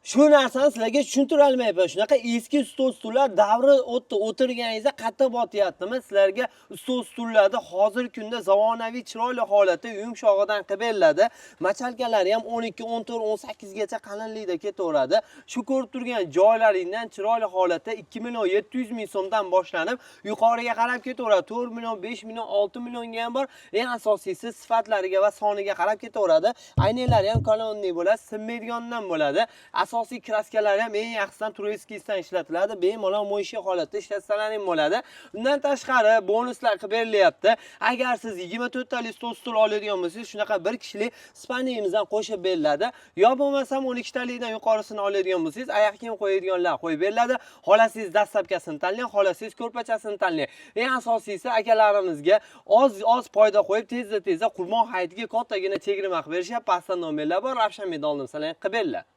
Shu narsani sizlarga tushuntira olmayapman. Shunaqa eski stol-stullar davri o'tdi, o'tirganingizda qattiq botyaptimi? Sizlarga stol-stullarni hozirgi kunda zamonaviy chiroyli holatda yumshog'idan qilib beriladi. Machalkalari ham 12, 14, 18 gacha qalinlikda ketaveradi. Shu ko'rib turgan joylaringdan chiroyli holatda 2 million 700 ming so'mdan boshlanib, yuqoriga qarab ketaveradi. 4 million, 5 million, 6 millionga ham bor. Eng asosiysi sifatlariga va soniga qarab ketaveradi. Aynaklari ham kolonli bo'ladi, sinmaydigandan bo'ladi. Asosiy kraskalari ham eng yaxshidan turistdan ishlatiladi. Bemalol mo'ysha holatda ishlatsanlaring bo'ladi. Undan tashqari bonuslar qilib berilyapti. Agar siz 24 talik stol oladigan bo'lsangiz, shunaqa bir kishilik spaniyimizdan qo'shib beriladi. Yo bo'lmasam 12 talikdan yuqorisini oladigan bo'lsangiz, oyoq kiyim qo'yadiganlar qo'yib beriladi. Xolasingiz dastlabkasini tanlang, xolasingiz ko'rpachasini tanlang. Eng asosiysi akalarimizga oz foyda qo'yib tezda Qurbon hayitiga kattagina chegirma qilib berishyapti. Pastda nomerlar bor, Ravshan medalini salang qilib beringlar.